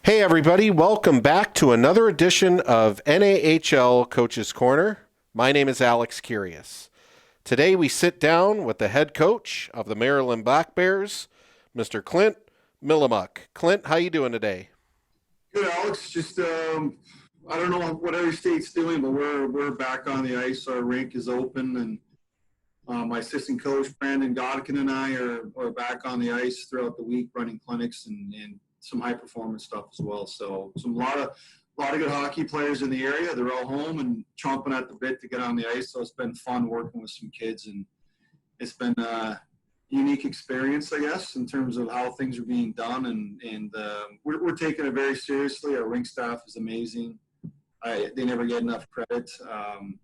Hey, everybody, welcome back to another edition of NAHL Coaches Corner. My name is Alex Kyrias. Today we sit down with the head coach of the Maryland Black Bears, Mr. Clint Mylymok. Clint, how you doing today? Good, Alex. Just I don't know what every state's doing, but we're back on the ice. Our rink is open, and my assistant coach Brandon Godkin and I are back on the ice throughout the week, running clinics and some high performance stuff as well. So a lot of good hockey players in the area. They're all home and chomping at the bit to get on the ice. So it's been fun working with some kids, and it's been a unique experience, I guess, in terms of how things are being done. And we're taking it very seriously. Our rink staff is amazing. They never get enough credit,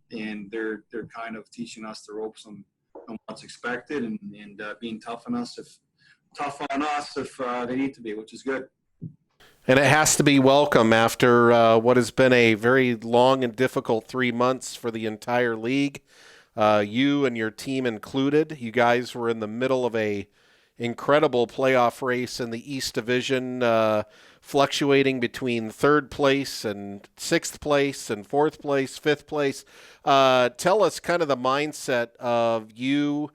and they're kind of teaching us the ropes on what's expected and being tough on us if they need to be, which is good. And it has to be welcome after what has been a very long and difficult 3 months for the entire league. You and your team included. You guys were in the middle of a incredible playoff race in the East Division, fluctuating between third place and sixth place and fourth place, fifth place. Tell us kind of the mindset of you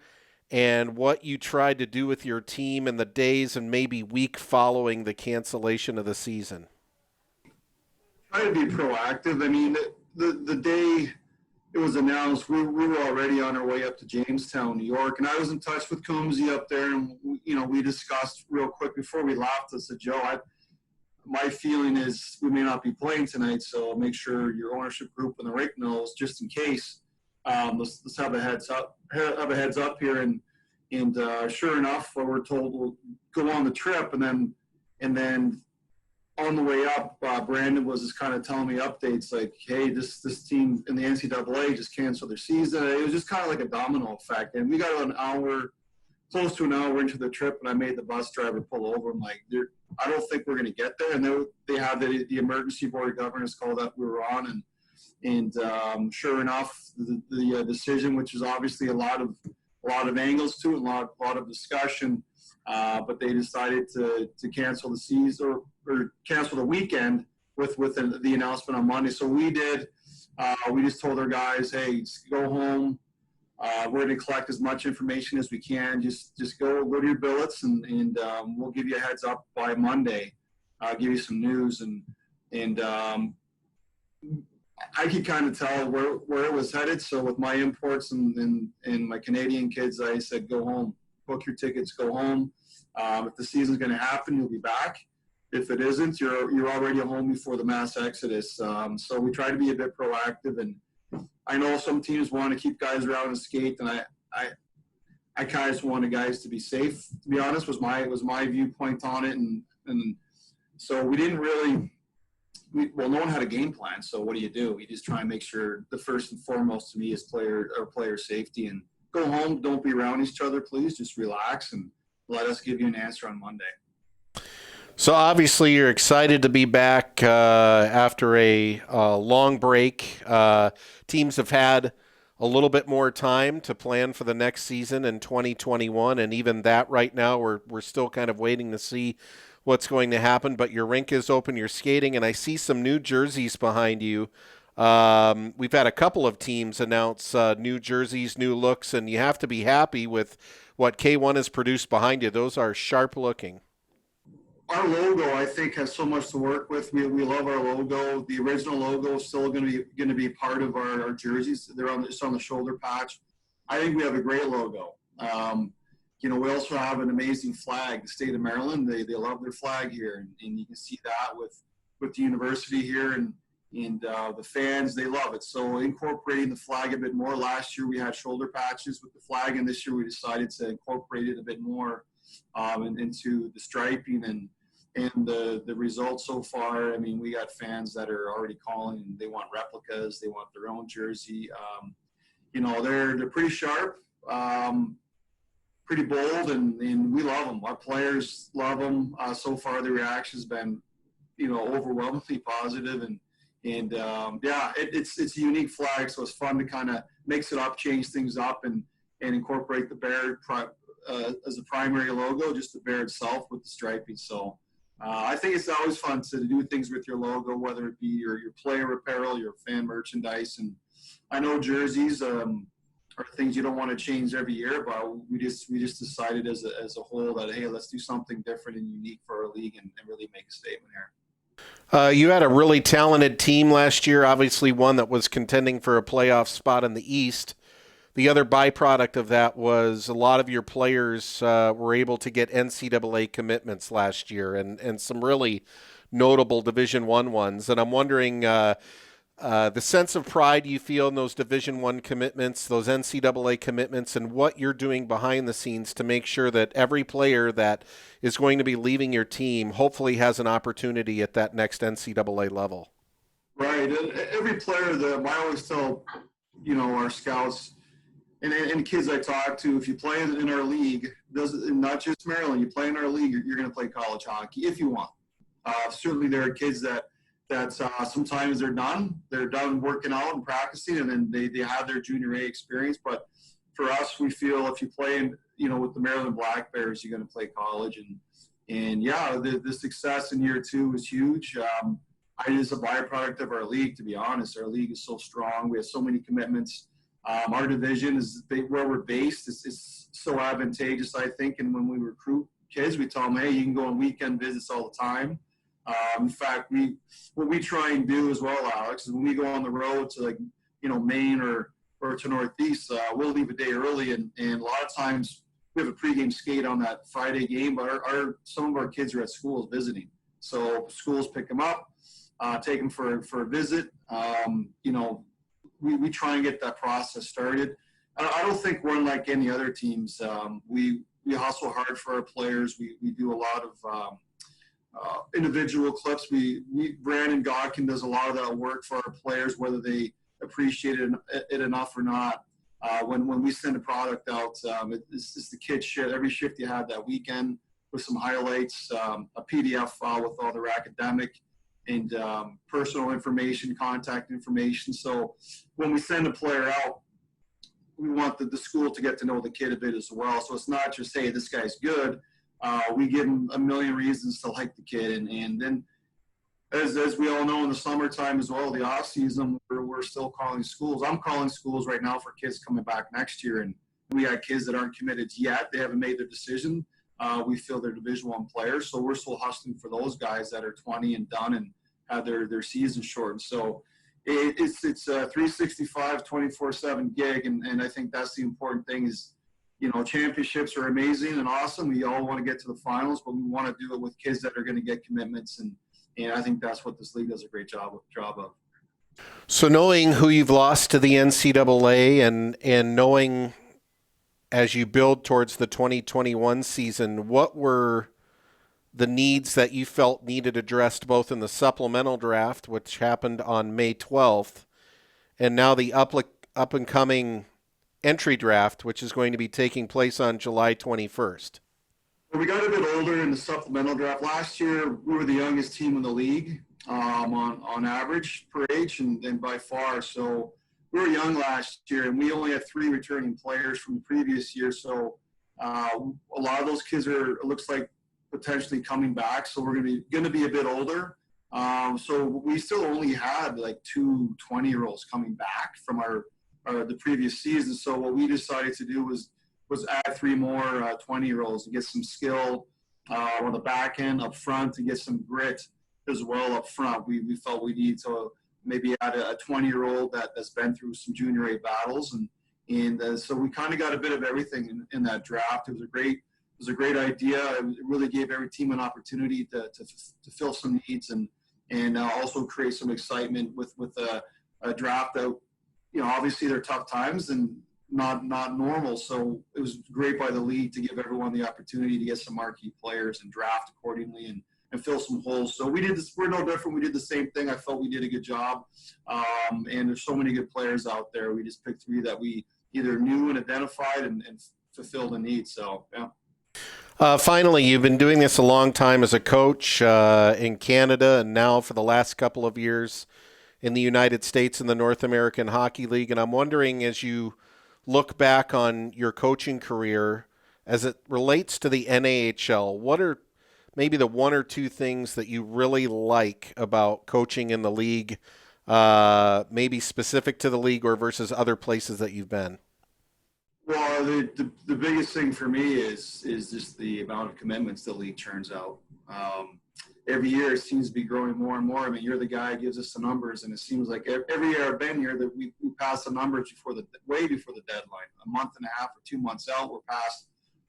and what you tried to do with your team in the days and maybe week following the cancellation of the season. Try to be proactive. I mean, the day it was announced, we were already on our way up to Jamestown, New York, and I was in touch with Combsy up there, and we discussed real quick before we left. I said, Joe, my feeling is we may not be playing tonight, so make sure your ownership group and the rink knows just in case. Let's have a heads up here, and sure enough, we're told we'll go on the trip, and then on the way up, Brandon was just kind of telling me updates like, hey, this team in the NCAA just canceled their season. It was just kind of like a domino effect, and we got close to an hour into the trip, and I made the bus driver pull over. I'm like, I don't think we're going to get there, and they had the emergency board of governors call that we were on, and sure enough, the decision, which is obviously a lot of angles to it, a lot of discussion, but they decided to cancel the season or cancel the weekend with the announcement on Monday. So we did. We just told our guys, hey, just go home. We're going to collect as much information as we can. Just go to your billets, and we'll give you a heads up by Monday. Give you some news, and I could kind of tell where it was headed. So with my imports and my Canadian kids, I said, go home, book your tickets, go home. If the season's going to happen, you'll be back. If it isn't, you're already home before the mass exodus. So we try to be a bit proactive, and I know some teams want to keep guys around and skate, and I kind of just wanted guys to be safe. To be honest, was my viewpoint on it, and so we didn't really. No one had a game plan. So what do? You just try and make sure the first and foremost to me is player safety, and go home. Don't be around each other, please. Just relax and let us give you an answer on Monday. So obviously you're excited to be back after a long break. Teams have had a little bit more time to plan for the next season in 2021, and even that right now we're still kind of waiting to see what's going to happen. But your rink is open, you're skating, and I see some new jerseys behind you. We've had a couple of teams announce new jerseys, new looks, and you have to be happy with what K1 has produced behind you. Those are sharp looking. Our logo, I think, has so much to work with. We love our logo. The original logo is still going to be part of our jerseys. It's on the shoulder patch. I think we have a great logo. We also have an amazing flag. The state of Maryland, they love their flag here, and you can see that with the university here and the fans, they love it. So incorporating the flag a bit more. Last year we had shoulder patches with the flag, and this year we decided to incorporate it a bit more into the striping and the results so far. I mean, we got fans that are already calling, and they want replicas. They want their own jersey. They're pretty sharp, pretty bold, and we love them. Our players love them. So far, the reaction has been, overwhelmingly positive, and it's a unique flag, so it's fun to kind of mix it up, change things up, and incorporate the bear as a primary logo, just the bear itself with the striping. So I think it's always fun to do things with your logo, whether it be your player apparel, your fan merchandise, and I know jerseys are things you don't want to change every year, but we just decided as a whole that, hey, let's do something different and unique for our league and really make a statement here. You had a really talented team last year, obviously one that was contending for a playoff spot in the East. The other byproduct of that was a lot of your players were able to get NCAA commitments last year, and some really notable Division I ones. And I'm wondering the sense of pride you feel in those Division I commitments, those NCAA commitments, and what you're doing behind the scenes to make sure that every player that is going to be leaving your team hopefully has an opportunity at that next NCAA level. Right. And every player that I always tell, our scouts and kids I talk to, if you play in our league, not just Maryland, you play in our league, you're going to play college hockey if you want. Certainly there are kids that sometimes they're done working out and practicing, and then they have their junior A experience. But for us, we feel if you play with the Maryland Black Bears, you're going to play college. And yeah, the success in year 2 is huge. It is a byproduct of our league, to be honest. Our league is so strong. We have so many commitments. Our division is where we're based. It's so advantageous, I think. And when we recruit kids, we tell them, hey, you can go on weekend visits all the time. In fact, what we try and do as well, Alex, is when we go on the road to Maine or to Northeast, we'll leave a day early, and a lot of times we have a pregame skate on that Friday game, but some of our kids are at schools visiting, so schools pick them up, take them for a visit. We try and get that process started. I don't think we're like any other teams. We hustle hard for our players. We do a lot of individual clips. Brandon Godkin does a lot of that work for our players, whether they appreciate it enough or not. When we send a product out, it's just the kids shit. Every shift you have that weekend with some highlights, a PDF file with all their academic and personal information, contact information. So when we send a player out, we want the school to get to know the kid a bit as well. So it's not just, hey, this guy's good. We give them a million reasons to like the kid. And then as we all know, in the summertime as well, the off season, we're still calling schools. I'm calling schools right now for kids coming back next year. And we got kids that aren't committed yet. They haven't made their decision. We feel they're Division I players. So we're still hustling for those guys that are 20 and done and have their season shortened. So it's a 365, 24/7 gig. And I think that's the important thing is, championships are amazing and awesome. We all want to get to the finals, but we want to do it with kids that are going to get commitments. And I think that's what this league does a great job of. So knowing who you've lost to the NCAA and knowing as you build towards the 2021 season, what were the needs that you felt needed addressed both in the supplemental draft, which happened on May 12th, and now the up-and-coming entry draft, which is going to be taking place on July 21st? Well, we got a bit older in the supplemental draft. Last year, we were the youngest team in the league on average per age and by far. So we were young last year, and we only had 3 returning players from the previous year. So a lot of those kids looks like potentially coming back. So we're going to be a bit older. So we still only had like 2 20-year-olds coming back from the previous season. So what we decided to do was add 3 more 20-year-olds and get some skill on the back end up front to get some grit as well up front. We felt we need to maybe add a 20-year-old that's been through some junior A battles. And so we kind of got a bit of everything in that draft. It was a great idea. It really gave every team an opportunity to fill some needs and also create some excitement with a draft that, obviously they're tough times and not normal. So it was great by the league to give everyone the opportunity to get some marquee players and draft accordingly and fill some holes. So we did this. We're no different. We did the same thing. I felt we did a good job. And there's so many good players out there. We just picked 3 that we either knew and identified and fulfilled the need. So, yeah. Finally, you've been doing this a long time as a coach in Canada and now for the last couple of years in the United States in the North American Hockey League. And I'm wondering, as you look back on your coaching career as it relates to the NAHL, what are maybe the one or two things that you really like about coaching in the league, maybe specific to the league or versus other places that you've been? Well, the biggest thing for me is just the amount of commitments the league churns out. Every year it seems to be growing more and more. I mean, you're the guy who gives us the numbers, and it seems like every year I've been here that we pass the numbers way before the deadline. A month and a half or 2 months out, we're past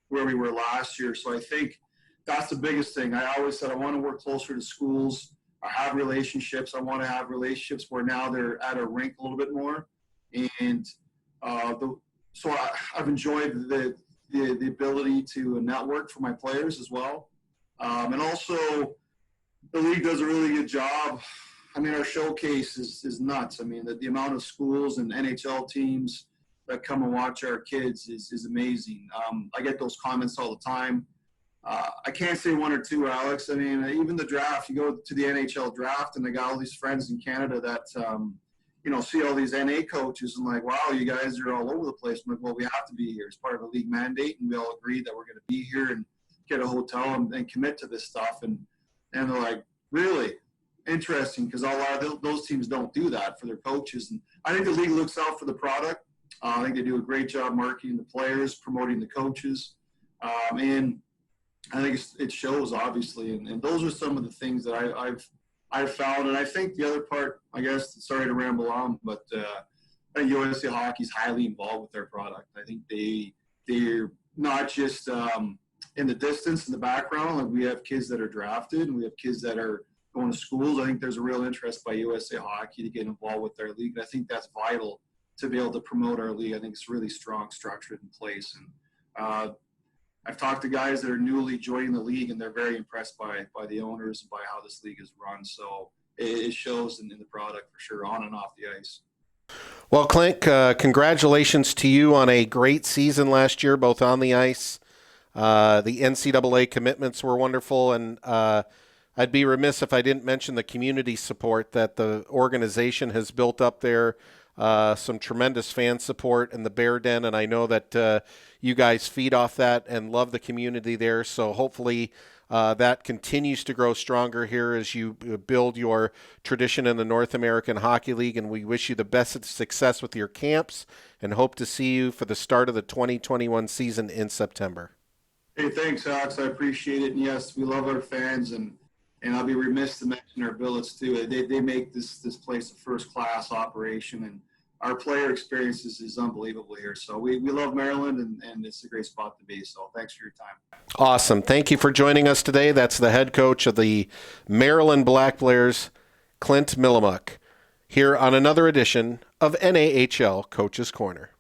where we were last year. So I think that's the biggest thing. I always said I want to work closer to schools. I have relationships. I want to have relationships where now they're at a rink a little bit more. And so I've enjoyed the ability to network for my players as well. And also, the league does a really good job. I mean, our showcase is nuts. I mean, the amount of schools and NHL teams that come and watch our kids is amazing. I get those comments all the time. I can't say one or two, Alex. I mean, even the draft, you go to the NHL draft, and I got all these friends in Canada that, see all these NA coaches and like, wow, you guys are all over the place. I'm like, well, we have to be here. It's part of a league mandate, and we all agreed that we're going to be here and get a hotel and commit to this stuff. And they're like, really? Interesting, because a lot of those teams don't do that for their coaches. And I think the league looks out for the product. I think they do a great job marketing the players, promoting the coaches. And I think it shows, obviously. And those are some of the things that I've found. And I think the other part, I guess, sorry to ramble on, but I think USA Hockey is highly involved with their product. I think they're not just in the distance, in the background. Like, we have kids that are drafted, and we have kids that are going to schools. I think there's a real interest by USA Hockey to get involved with their league. And I think that's vital to be able to promote our league. I think it's really strong, structured in place. And I've talked to guys that are newly joining the league, and they're very impressed by the owners and by how this league is run. So it shows in the product for sure, on and off the ice. Well, Clint, congratulations to you on a great season last year, both on the ice. The NCAA commitments were wonderful, and I'd be remiss if I didn't mention the community support that the organization has built up there. Some tremendous fan support in the Bear Den, and I know that you guys feed off that and love the community there. So hopefully that continues to grow stronger here as you build your tradition in the North American Hockey League, and we wish you the best of success with your camps and hope to see you for the start of the 2021 season in September. Hey, thanks, Alex. I appreciate it. And yes, we love our fans, and I'll be remiss to mention our billets too. They make this place a first-class operation, and our player experience is unbelievable here. So we love Maryland, and it's a great spot to be. So thanks for your time. Awesome. Thank you for joining us today. That's the head coach of the Maryland Black Bears, Clint Mylymok, here on another edition of NAHL Coaches Corner.